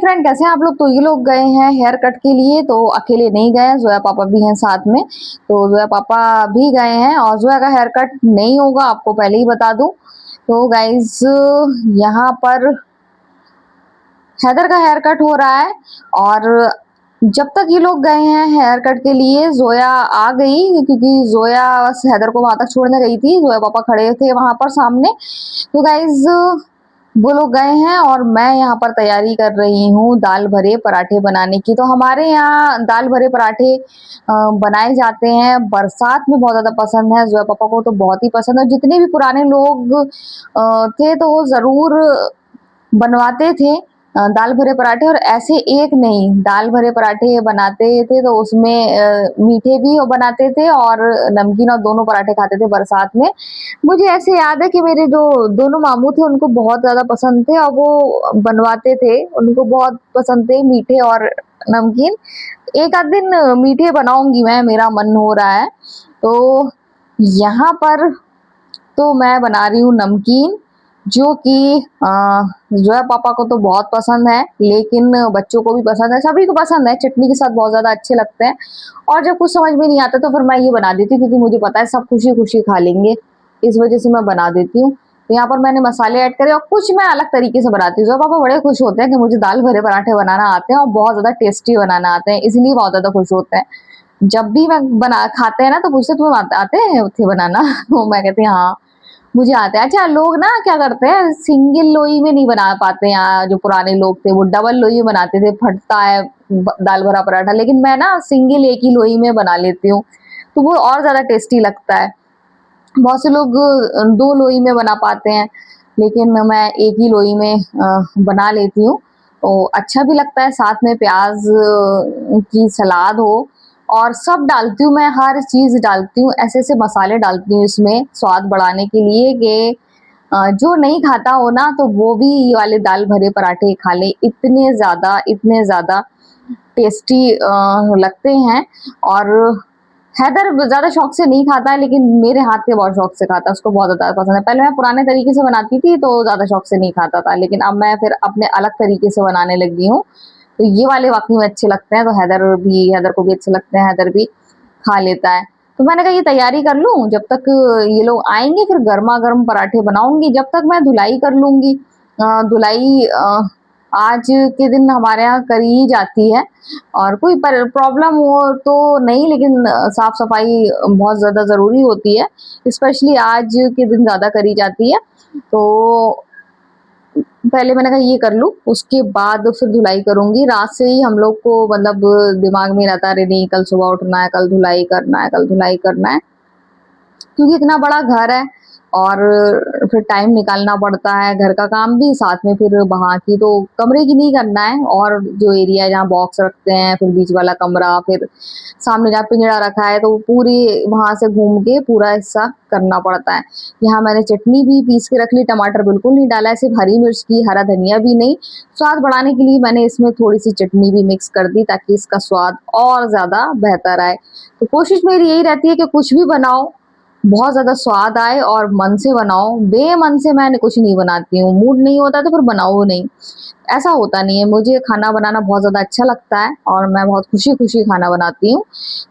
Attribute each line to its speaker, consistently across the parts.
Speaker 1: Friend, कैसे हैं आप लोग। तो ये लोग गए हैं हेयर कट के लिए, तो अकेले नहीं गए हैं, जोया पापा भी हैं साथ में। तो जोया पापा भी गए हैं और जोया का हेयर कट नहीं होगा, आपको पहले ही बता दूं। तो गाइज यहाँ पर हैदर का हेयर कट हो रहा है और जब तक ये लोग गए हैं हेयर कट के लिए, जोया आ गई, क्योंकि जोया बस हैदर को वहां तक छोड़ने गई थी। जोया पापा खड़े थे वहां पर सामने। तो गाइज वो लोग गए हैं और मैं यहाँ पर तैयारी कर रही हूँ दाल भरे पराठे बनाने की। तो हमारे यहाँ दाल भरे पराठे बनाए जाते हैं, बरसात में बहुत ज्यादा पसंद है। जोया पापा को तो बहुत ही पसंद है। जितने भी पुराने लोग थे तो वो जरूर बनवाते थे दाल भरे पराठे। और ऐसे एक नहीं, दाल भरे पराठे बनाते थे तो उसमें मीठे भी बनाते थे और नमकीन, और दोनों पराठे खाते थे बरसात में। मुझे ऐसे याद है कि मेरे जो दोनों मामू थे उनको बहुत ज्यादा पसंद थे और वो बनवाते थे, उनको बहुत पसंद थे मीठे और नमकीन। एक आध दिन मीठे बनाऊंगी मैं, मेरा मन हो रहा है। तो यहाँ पर तो मैं बना रही हूँ नमकीन, जो कि जोया पापा को तो बहुत पसंद है, लेकिन बच्चों को भी पसंद है, सभी को पसंद है। चटनी के साथ बहुत ज्यादा अच्छे लगते हैं। और जब कुछ समझ में नहीं आता तो फिर मैं ये बना देती हूँ, क्योंकि मुझे पता है सब खुशी खुशी खा लेंगे, इस वजह से मैं बना देती हूँ। तो यहाँ पर मैंने मसाले ऐड करे और कुछ मैं अलग तरीके से बनाती हूँ। जोया पापा बड़े खुश होते हैं कि मुझे दाल भरे पराठे बनाना आते हैं और बहुत ज्यादा टेस्टी बनाना आते हैं, इसलिए बहुत ज्यादा खुश होते हैं। जब भी मैं बना खाते हैं ना तो पूछते तुम्हें आते हैं थे बनाना तो मैं कहती हूँ हाँ मुझे आता है। अच्छा, लोग ना क्या करते हैं, सिंगल लोई में नहीं बना पाते। यहाँ जो पुराने लोग थे वो डबल लोई में बनाते थे, फटता है दाल भरा पराठा। लेकिन मैं ना सिंगल एक ही लोई में बना लेती हूँ, तो वो और ज्यादा टेस्टी लगता है। बहुत से लोग दो लोई में बना पाते हैं, लेकिन मैं एक ही लोई में बना लेती हूँ। तो अच्छा भी लगता है, साथ में प्याज की सलाद हो और सब डालती हूँ मैं, हर चीज डालती हूँ, ऐसे ऐसे मसाले डालती हूँ इसमें स्वाद बढ़ाने के लिए कि जो नहीं खाता हो ना तो वो भी ये वाले दाल भरे पराठे खा ले। इतने ज्यादा टेस्टी लगते हैं। और हैदर ज्यादा शौक से नहीं खाता है, लेकिन मेरे हाथ के बहुत शौक से खाता है, उसको बहुत ज्यादा पसंद है। पहले मैं पुराने तरीके से बनाती थी तो ज्यादा शौक से नहीं खाता था, लेकिन अब मैं फिर अपने अलग तरीके से बनाने लगी हूँ। तो ये वाले वाकई में अच्छे लगते हैं, तो हैदर को भी अच्छे लगते हैं, हैदर भी खा लेता है। तो मैंने कहा ये तैयारी कर लूं, जब तक ये लोग आएंगे फिर गर्मा गर्म पराठे बनाऊंगी, जब तक मैं धुलाई कर लूंगी। धुलाई आज के दिन हमारे यहाँ करी ही जाती है, और कोई प्रॉब्लम हो तो नहीं, लेकिन साफ सफाई बहुत ज्यादा जरूरी होती है, स्पेशली आज के दिन ज्यादा करी जाती है। तो पहले मैंने कहा ये कर लूं, उसके बाद फिर धुलाई करूंगी। रात से ही हम लोग को मतलब दिमाग में रहता है, अरे नहीं कल सुबह उठना है, कल धुलाई करना है, कल धुलाई करना है, क्योंकि इतना बड़ा घर है और फिर टाइम निकालना पड़ता है, घर का काम भी साथ में, फिर वहां की तो कमरे की नहीं करना है, और जो एरिया है जहाँ बॉक्स रखते हैं, फिर बीच वाला कमरा, फिर सामने जहाँ पिंजड़ा रखा है, तो पूरी वहां से घूम के पूरा हिस्सा करना पड़ता है। यहाँ मैंने चटनी भी पीस के रख ली, टमाटर बिल्कुल नहीं डाला है, सिर्फ हरी मिर्च की, हरा धनिया भी नहीं। स्वाद बढ़ाने के लिए मैंने इसमें थोड़ी सी चटनी भी मिक्स कर दी, ताकि इसका स्वाद और ज्यादा बेहतर आए। तो कोशिश मेरी यही रहती है कि कुछ भी बनाओ बहुत ज्यादा स्वाद आए और मन से बनाओ। बेमन से मैं कुछ नहीं बनाती हूँ, मूड नहीं होता तो फिर बनाओ नहीं, ऐसा होता नहीं है। मुझे खाना बनाना बहुत ज्यादा अच्छा लगता है और मैं बहुत खुशी खुशी खाना बनाती हूँ।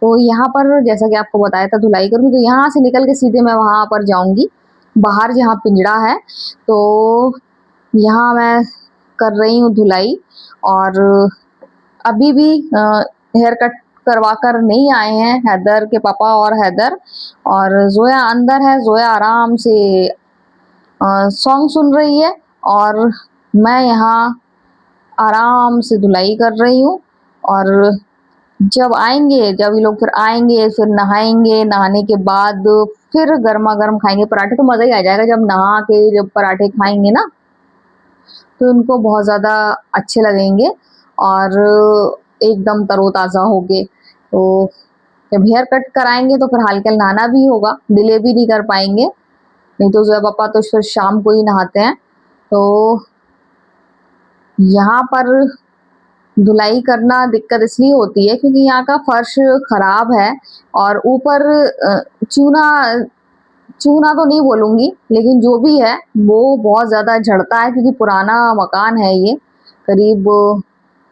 Speaker 1: तो यहाँ पर जैसा कि आपको बताया था धुलाई करूँ, तो यहाँ से निकल के सीधे मैं वहां पर जाऊंगी बाहर जहाँ पिंजड़ा है। तो यहाँ मैं कर रही हूँ धुलाई, और अभी भी हेयर कट करवा कर नहीं आए हैं हैदर के पापा और हैदर, और जोया अंदर है। जोया आराम से सॉन्ग सुन रही है और मैं यहाँ आराम से धुलाई कर रही हूँ। और जब ये लोग फिर आएंगे, फिर नहाएंगे, नहाने के बाद फिर गर्मा गर्म खाएंगे पराठे। तो मजा ही आ जाएगा जब नहा के जब पराठे खाएंगे ना, तो उनको बहुत ज्यादा अच्छे लगेंगे और एकदम तरोताजा होगे। तो जब हेयर कट कराएंगे तो फिर हल्का नहाना भी होगा, डिले भी नहीं कर पाएंगे, नहीं तो जोया पापा तो फिर शाम को ही नहाते हैं। तो यहाँ पर धुलाई करना दिक्कत इसलिए होती है क्योंकि यहाँ का फर्श खराब है, और ऊपर चूना चूना तो नहीं बोलूंगी, लेकिन जो भी है वो बहुत ज्यादा झड़ता है, क्योंकि पुराना मकान है ये, करीब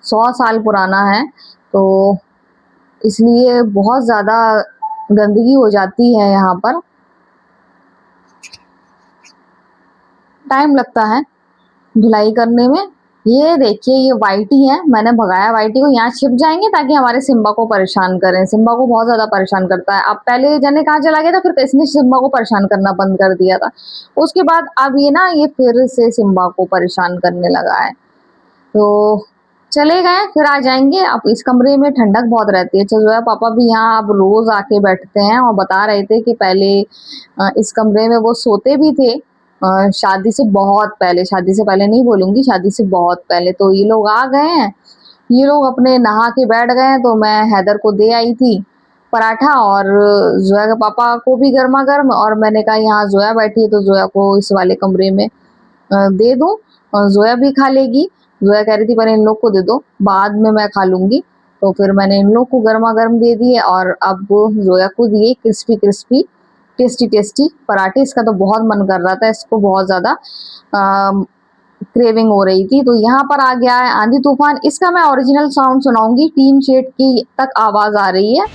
Speaker 1: 100 साल पुराना है, तो इसलिए बहुत ज़्यादा गंदगी हो जाती है यहाँ पर, टाइम लगता है धुलाई करने में। ये देखिए ये वाइटी है, मैंने भगाया वाइटी को, यहाँ छिप जाएंगे ताकि हमारे सिम्बा को परेशान करें। सिम्बा को बहुत ज्यादा परेशान करता है। अब पहले जाने कहाँ चला गया था, फिर इसने सिम्बा को परेशान करना बंद कर दिया था, उसके बाद अब ये ना ये फिर से सिम्बा को परेशान करने लगा है। तो चले गए, फिर आ जाएंगे। अब इस कमरे में ठंडक बहुत रहती है। चलो पापा भी यहाँ अब रोज आके बैठते हैं और बता रहे थे कि पहले इस कमरे में वो सोते भी थे, शादी से बहुत पहले, शादी से पहले नहीं बोलूंगी, शादी से बहुत पहले। तो ये लोग आ गए हैं, ये लोग अपने नहा के बैठ गए हैं। तो मैं हैदर को दे आई थी पराठा, और जोया के पापा को भी गर्मा गर्म, और मैंने कहा यहाँ जोया बैठी है तो जोया को इस वाले कमरे में दे दूं, और जोया भी खा लेगी। जोया कह रही थी पहले इन लोग को दे दो, बाद में मैं खा लूंगी। तो फिर मैंने इन लोग को गर्मा गर्म दे दिए, और अब जोया को दिए क्रिस्पी क्रिस्पी टेस्टी टेस्टी पराठे। इसका तो बहुत मन कर रहा था, इसको बहुत ज्यादा क्रेविंग हो रही थी। तो यहाँ पर आ गया है आंधी तूफान। इसका मैं ओरिजिनल साउंड सुनाऊंगी, टीन शेड की तक आवाज आ रही है।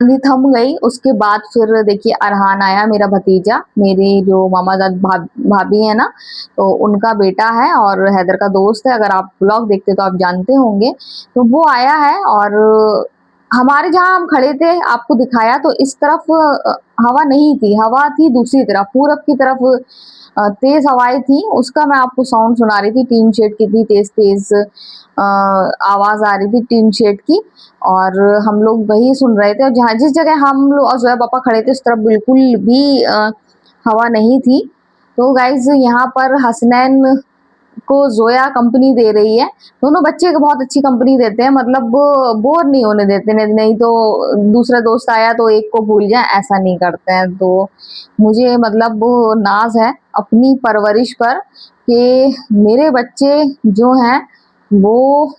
Speaker 1: आंधी थम गई, उसके बाद फिर देखिए अरहान आया, मेरा भतीजा, मेरे जो मामाजाद भाभी है ना, तो उनका बेटा है और हैदर का दोस्त है। अगर आप ब्लॉग देखते तो आप जानते होंगे। तो वो आया है, और हमारे जहाँ हम खड़े थे आपको दिखाया, तो इस तरफ हवा नहीं थी, हवा थी दूसरी तरफ, पूरब की तरफ तेज हवाएं थी। उसका मैं आपको साउंड सुना रही थी, टीन शेड की थी, तेज तेज आवाज आ रही थी टीन शेड की, और हम लोग वही सुन रहे थे। और जहाँ जिस जगह हम लोग और जोया पापा खड़े थे उस तरफ बिल्कुल भी हवा नहीं थी। तो गाइज यहाँ पर हसनैन को जोया कंपनी दे रही है। दोनों बच्चे को बहुत अच्छी कंपनी देते हैं, मतलब बोर नहीं होने देते। नहीं तो दूसरा दोस्त आया तो एक को भूल जाए, ऐसा नहीं करते हैं। तो मुझे मतलब नाज है अपनी परवरिश पर कि मेरे बच्चे जो हैं वो,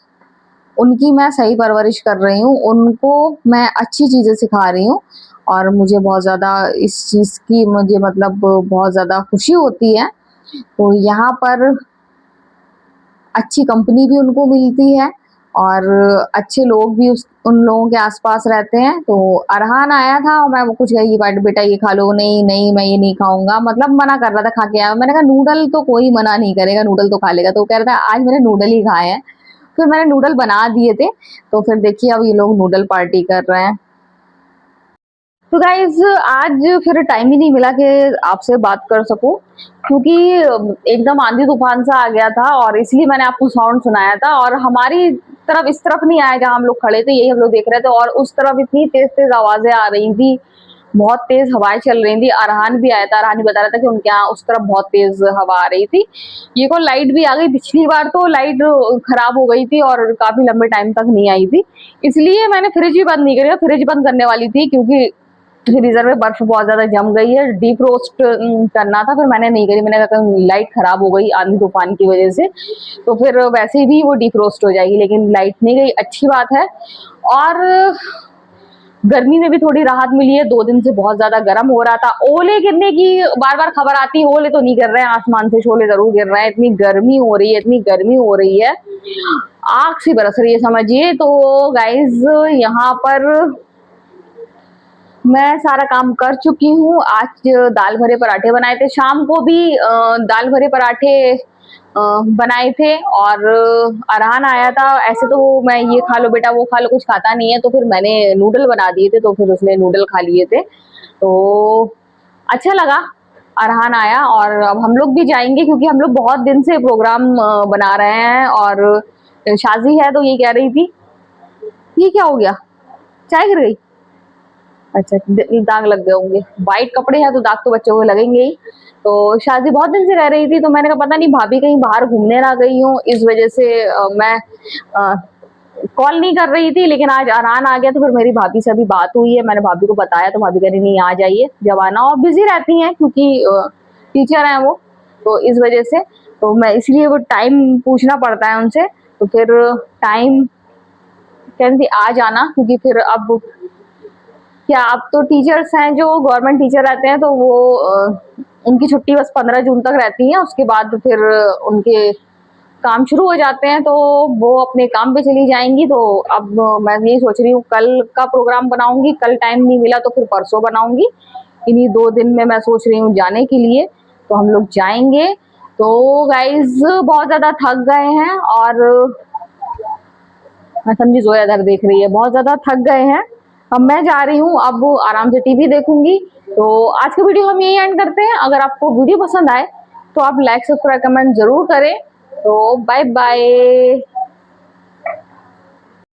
Speaker 1: उनकी मैं सही परवरिश कर रही हूँ, उनको मैं अच्छी चीजें सिखा रही हूँ। और मुझे बहुत ज्यादा इस चीज की मुझे मतलब बहुत ज्यादा खुशी होती है। तो यहाँ पर अच्छी कंपनी भी उनको मिलती है, और अच्छे लोग भी उन लोगों के आसपास रहते हैं। तो अरहान आया था और मैं वो कुछ कही, बेटा ये खा लो, नहीं नहीं मैं ये नहीं खाऊंगा, मतलब मना कर रहा था, खा के आया। मैंने कहा नूडल तो कोई मना नहीं करेगा, नूडल तो खा लेगा। तो कह रहा था आज मैंने नूडल ही खाए हैं। फिर मैंने नूडल बना दिए थे, तो फिर देखिए अब ये लोग नूडल पार्टी कर रहे हैं। तो गाइज आज फिर टाइम ही नहीं मिला कि आपसे बात कर सकूं, क्योंकि एकदम आंधी तूफान सा आ गया था, और इसलिए मैंने आपको साउंड सुनाया था। और हमारी तरफ इस तरफ नहीं आया जहां हम लोग खड़े थे, यही हम लोग देख रहे थे, और उस तरफ इतनी तेज तेज आवाजें आ रही थी, बहुत तेज हवाएं चल रही थी। अरहान भी आया था, अरहान बता रहा था कि उनके यहाँ उस तरफ बहुत तेज हवा आ रही थी। ये को लाइट भी आ गई, पिछली बार तो लाइट खराब हो गई थी और काफी लंबे टाइम तक नहीं आई थी, इसलिए मैंने फ्रिज भी बंद नहीं करी। फ्रिज बंद करने वाली थी क्योंकि फ्रीजर में बर्फ बहुत ज्यादा जम गई है, डीप रोस्ट करना था, फिर मैंने नहीं करी। मैंने कहा लाइट खराब हो गई आंधी तूफान की वजह से, तो फिर वैसे भी वो डीप रोस्ट हो जाएगी, लेकिन लाइट नहीं गई, अच्छी बात है। और गर्मी में भी थोड़ी राहत मिली है, 2 दिन से बहुत ज्यादा गर्म हो रहा था। ओले गिरने की बार बार खबर आती है, ओले तो नहीं गिर रहे हैं, आसमान से शोले जरूर गिर रहे हैं। इतनी गर्मी हो रही है, इतनी गर्मी हो रही है, आग सी बरस रही है समझिए। तो गाइज यहाँ पर मैं सारा काम कर चुकी हूँ। आज दाल भरे पराठे बनाए थे, शाम को भी दाल भरे पराठे बनाए थे और अरहान आया था। ऐसे तो मैं ये खा लो बेटा वो खा लो कुछ खाता नहीं है, तो फिर मैंने नूडल बना दिए थे, तो फिर उसने नूडल खा लिए थे, तो अच्छा लगा। अरहान आया और अब हम लोग भी जाएंगे क्योंकि हम लोग बहुत दिन से प्रोग्राम बना रहे हैं। और शाजी है तो ये कह रही थी, ये क्या हो गया, चाय गिर गई, अच्छा दाग लग गए होंगे, वाइट कपड़े हैं तो दाग तो बच्चों को लगेंगे ही। तो शादी बहुत दिन से रह रही थी, तो मैंने कहा पता नहीं भाभी कहीं बाहर घूमने ना गई हूँ, इस वजह से मैं कॉल नहीं कर रही थी। लेकिन आज अरहान आ गया तो फिर मेरी भाभी से अभी बात हुई है, मैंने भाभी को बताया तो भाभी कह रही नहीं आ जाइए जब आना, और बिजी रहती हैं क्योंकि टीचर हैं वो, तो इस वजह से तो मैं इसलिए वो टाइम पूछना पड़ता है उनसे, तो फिर टाइम कह रही थी आ जाना, क्योंकि फिर अब क्या अब तो टीचर्स हैं जो गवर्नमेंट टीचर रहते हैं तो वो उनकी छुट्टी बस 15 जून तक रहती है, उसके बाद फिर उनके काम शुरू हो जाते हैं, तो वो अपने काम पे चली जाएंगी। तो अब मैं यही सोच रही हूँ कल का प्रोग्राम बनाऊंगी, कल टाइम नहीं मिला तो फिर परसों बनाऊंगी। इन्हीं 2 दिन में मैं सोच रही हूँ जाने के लिए, तो हम लोग जाएंगे। तो गाइज बहुत ज्यादा थक गए हैं, और मैं समझी जोया इधर देख रही है, बहुत ज्यादा थक गए हैं। अब मैं जा रही हूँ, अब आराम से टीवी देखूंगी। तो आज का वीडियो हम यही एंड करते हैं। अगर आपको वीडियो पसंद आए तो आप लाइक सब्सक्राइब कमेंट जरूर करें। तो बाय बाय।